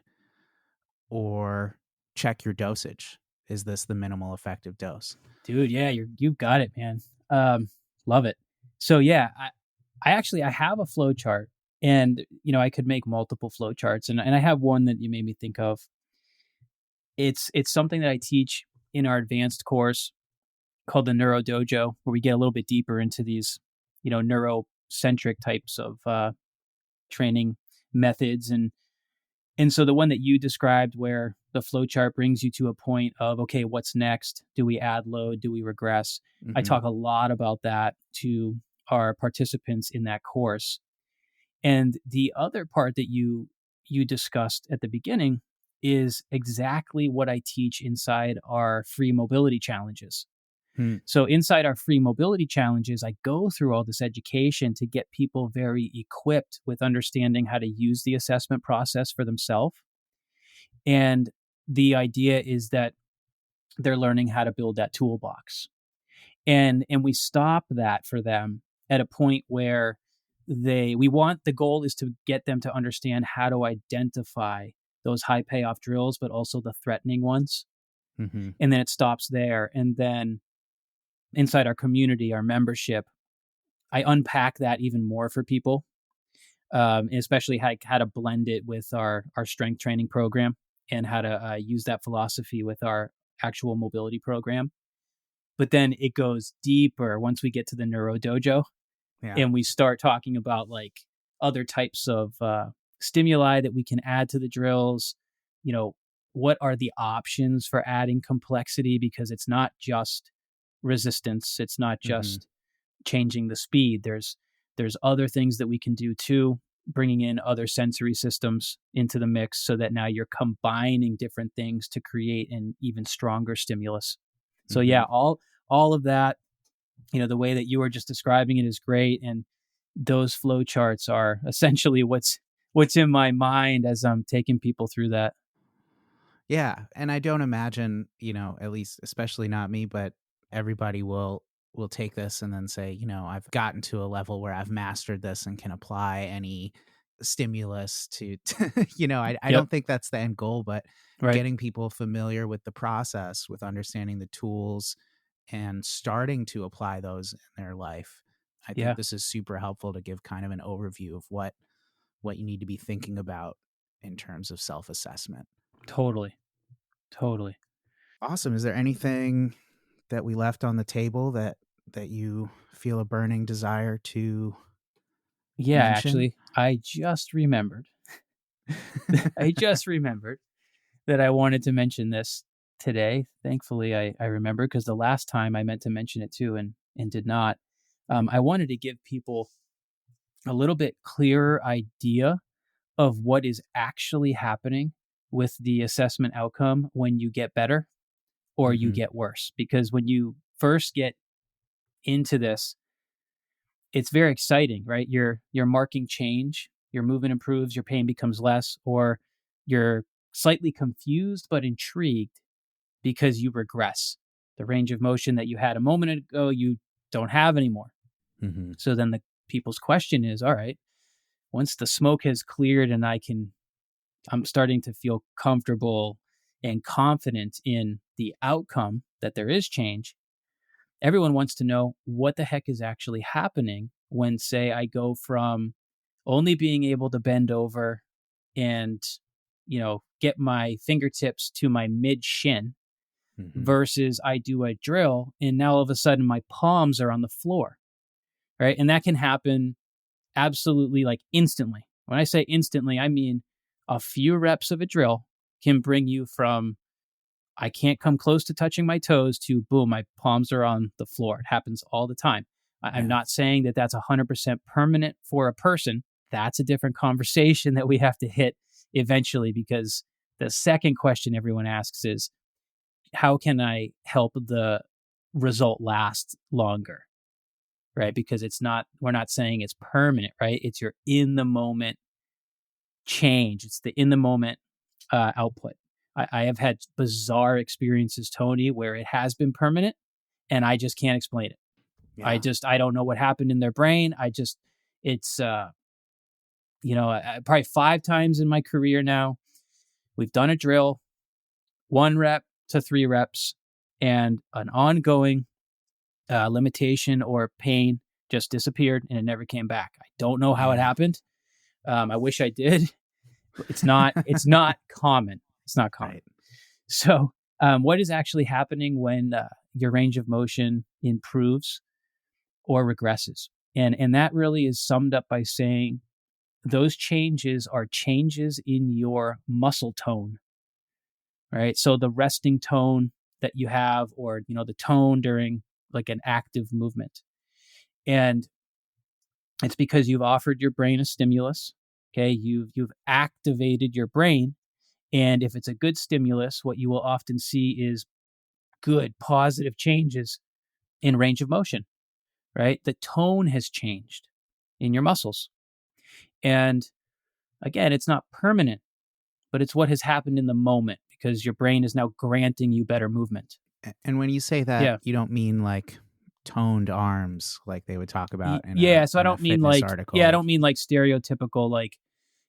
or check your dosage. Is this the minimal effective dose? Dude, yeah, you've got it, man. Love it. So yeah, I have a flow chart, and I could make multiple flow charts, and I have one that you made me think of. It's something that I teach in our advanced course called the Neuro Dojo, where we get a little bit deeper into these, neurocentric types of training methods, and so the one that you described, where the flow chart brings you to a point of, okay, what's next? Do we add load? Do we regress? Mm-hmm. I talk a lot about that to our participants in that course. And the other part that you discussed at the beginning is exactly what I teach inside our free mobility challenges. So inside our free mobility challenges, I go through all this education to get people very equipped with understanding how to use the assessment process for themselves. And the idea is that they're learning how to build that toolbox. And we stop that for them at a point where the goal is to get them to understand how to identify those high payoff drills, but also the threatening ones. Mm-hmm. And then it stops there. And then inside our community, our membership, I unpack that even more for people. especially how to blend it with our strength training program and how to use that philosophy with our actual mobility program. But then it goes deeper once we get to the Neuro Dojo, and we start talking about like other types of stimuli that we can add to the drills. You know, what are the options for adding complexity? Because it's not just resistance. It's not just changing the speed. There's other things that we can do too, bringing in other sensory systems into the mix so that now you're combining different things to create an even stronger stimulus. So yeah, all of that, you know, the way that you were just describing it is great. And those flow charts are essentially what's in my mind as I'm taking people through that. Yeah. And I don't imagine, you know, at least, especially not me, but everybody will take this and then say, you know, I've gotten to a level where I've mastered this and can apply any stimulus to you know, I don't think that's the end goal, but getting people familiar with the process, with understanding the tools and starting to apply those in their life. I think this is super helpful to give kind of an overview of what you need to be thinking about in terms of self-assessment. Totally. Awesome. Is there anything that we left on the table that you feel a burning desire to mention? Actually, I just remembered. That I wanted to mention this today. Thankfully, I remember, because the last time I meant to mention it too and did not. I wanted to give people a little bit clearer idea of what is actually happening with the assessment outcome when you get better or you get worse. Because when you first get into this, it's very exciting, right? You're marking change, your movement improves, your pain becomes less, or you're slightly confused but intrigued because you regress. The range of motion that you had a moment ago, you don't have anymore. So then the people's question is, all right, once the smoke has cleared and I'm starting to feel comfortable and confident in the outcome that there is change, everyone wants to know what the heck is actually happening when, say, I go from only being able to bend over and, you know, get my fingertips to my mid shin versus I do a drill and now all of a sudden my palms are on the floor, right? And that can happen absolutely like instantly. When I say instantly, I mean a few reps of a drill can bring you from I can't come close to touching my toes to boom, my palms are on the floor. It happens all the time. I'm not saying that that's 100% permanent for a person. That's a different conversation that we have to hit eventually, because the second question everyone asks is, how can I help the result last longer? Right? Because we're not saying it's permanent, right? It's your in the moment change. It's the in the moment output. I have had bizarre experiences, Tony, where it has been permanent and I just can't explain it. Yeah. I don't know what happened in their brain. It's probably 5 times in my career now, we've done a drill, 1 rep to 3 reps, and an ongoing limitation or pain just disappeared and it never came back. I don't know how it happened. I wish I did. It's not common. It's not common. Right. So what is actually happening when your range of motion improves or regresses? And that really is summed up by saying those changes are changes in your muscle tone, right? So the resting tone that you have, or, you know, the tone during like an active movement. And it's because you've offered your brain a stimulus. Okay. You've activated your brain. And if it's a good stimulus, what you will often see is good, positive changes in range of motion, right? The tone has changed in your muscles. And again, it's not permanent, but it's what has happened in the moment because your brain is now granting you better movement. And when you say that, you don't mean like toned arms like they would talk about in so I don't mean like article. I don't mean like stereotypical, like,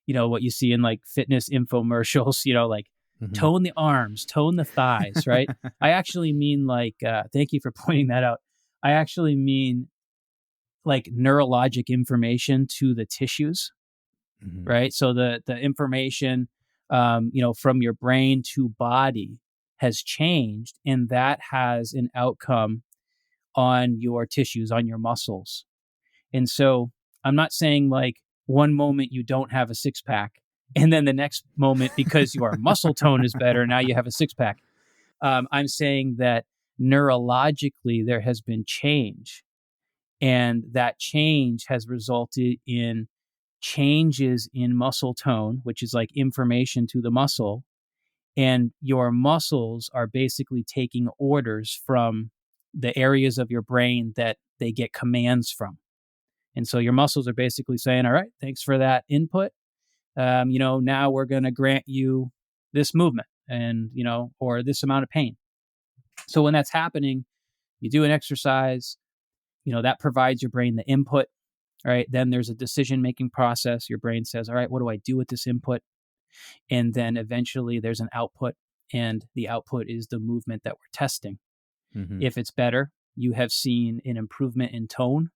you know, what you see in like fitness infomercials, you know, like tone the arms, tone the thighs, right? I actually mean like, thank you for pointing that out. I actually mean like neurologic information to the tissues right? So the information, from your brain to body has changed, and that has an outcome on your tissues, on your muscles. And so I'm not saying like one moment you don't have a six pack, and then the next moment, because your muscle tone is better, now you have a six pack. I'm saying that neurologically there has been change, and that change has resulted in changes in muscle tone, which is like information to the muscle. And your muscles are basically taking orders from the areas of your brain that they get commands from. And so your muscles are basically saying, all right, thanks for that input. Now we're going to grant you this movement and, or this amount of pain. So when that's happening, you do an exercise, that provides your brain the input, right? Then there's a decision-making process. Your brain says, all right, what do I do with this input? And then eventually there's an output, and the output is the movement that we're testing. Mm-hmm. If it's better, you have seen an improvement in tone,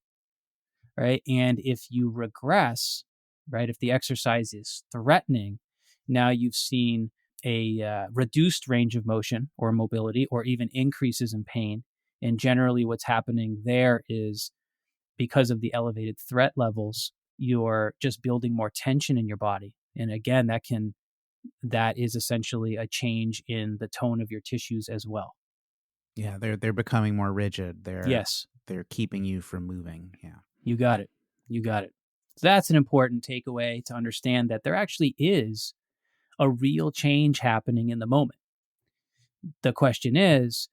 right? And if you regress, right, if the exercise is threatening, now you've seen a reduced range of motion or mobility, or even increases in pain. And generally what's happening there is, because of the elevated threat levels, you're just building more tension in your body. And again, that is essentially a change in the tone of your tissues as well. Yeah, they're becoming more rigid. They're keeping you from moving. Yeah. You got it. So that's an important takeaway, to understand that there actually is a real change happening in the moment. The question is,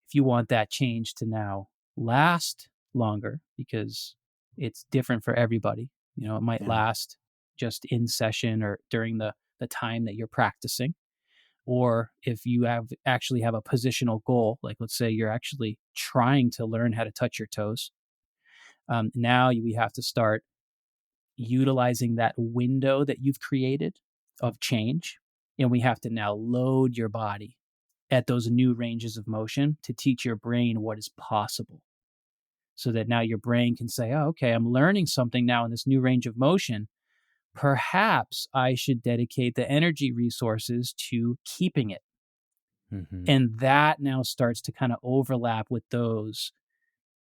if you want that change to now last longer, because it's different for everybody. It might last just in session or during the time that you're practicing. Or if you actually have a positional goal, like let's say you're actually trying to learn how to touch your toes. Now we have to start utilizing that window that you've created of change. And we have to now load your body at those new ranges of motion to teach your brain what is possible. So that now your brain can say, oh, okay, I'm learning something now in this new range of motion. Perhaps I should dedicate the energy resources to keeping it. Mm-hmm. And that now starts to kind of overlap with those,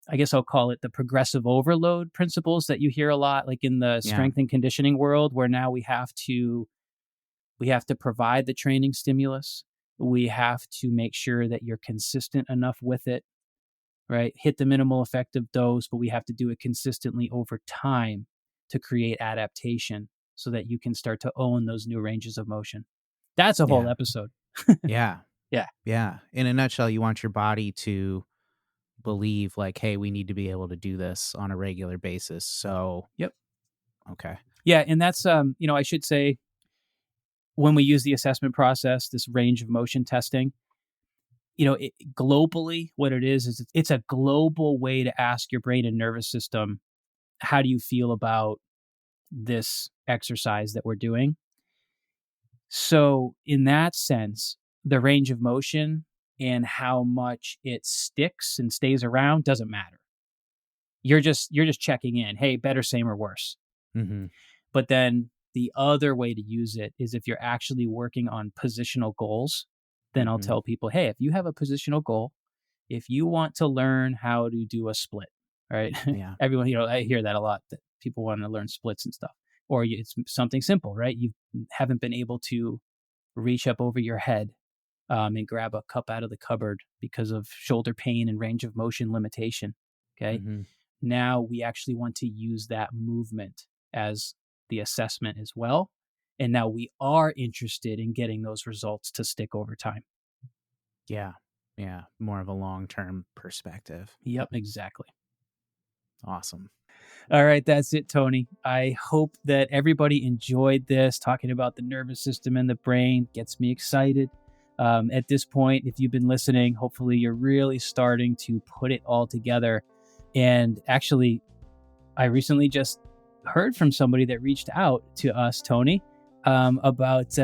I guess I'll call it the progressive overload principles that you hear a lot, like in the strength and conditioning world, where now we have to provide the training stimulus. We have to make sure that you're consistent enough with it, right? Hit the minimal effective dose, but we have to do it consistently over time to create adaptation so that you can start to own those new ranges of motion. That's a whole episode. Yeah. In a nutshell, you want your body to believe like, hey, we need to be able to do this on a regular basis. So, yep. Okay. Yeah. And that's, I should say, when we use the assessment process, this range of motion testing, globally, what it is it's a global way to ask your brain and nervous system, how do you feel about this exercise that we're doing? So in that sense, the range of motion and how much it sticks and stays around doesn't matter. You're just checking in. Hey, better, same, or worse. Mm-hmm. But then the other way to use it is if you're actually working on positional goals, then I'll tell people, hey, if you have a positional goal, if you want to learn how to do a split, right? Yeah. Everyone, I hear that a lot, that people want to learn splits and stuff. Or it's something simple, right? You haven't been able to reach up over your head and grab a cup out of the cupboard because of shoulder pain and range of motion limitation. Okay. Mm-hmm. Now we actually want to use that movement as the assessment as well. And now we are interested in getting those results to stick over time. Yeah. More of a long-term perspective. Yep, exactly. Awesome. All right, that's it, Tony. I hope that everybody enjoyed this. Talking about the nervous system and the brain gets me excited. At this point, if you've been listening, hopefully you're really starting to put it all together. And actually, I recently just heard from somebody that reached out to us, Tony, about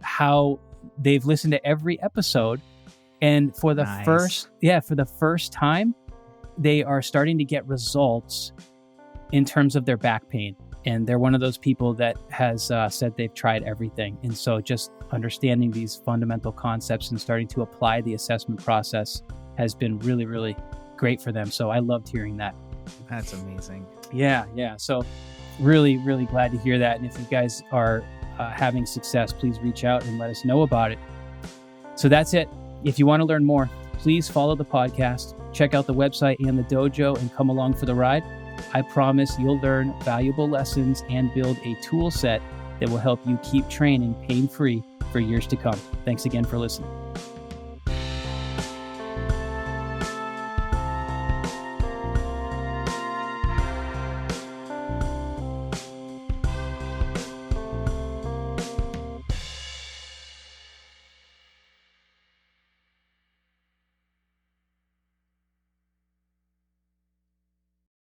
how they've listened to every episode. And for the first time, they are starting to get results in terms of their back pain. And they're one of those people that has said they've tried everything. And so just understanding these fundamental concepts and starting to apply the assessment process has been really, really great for them. So I loved hearing that. That's amazing. Yeah. So really, really glad to hear that. And if you guys are having success, please reach out and let us know about it. So that's it. If you want to learn more, please follow the podcast, check out the website and the dojo, and come along for the ride. I promise you'll learn valuable lessons and build a tool set that will help you keep training pain-free for years to come. Thanks again for listening.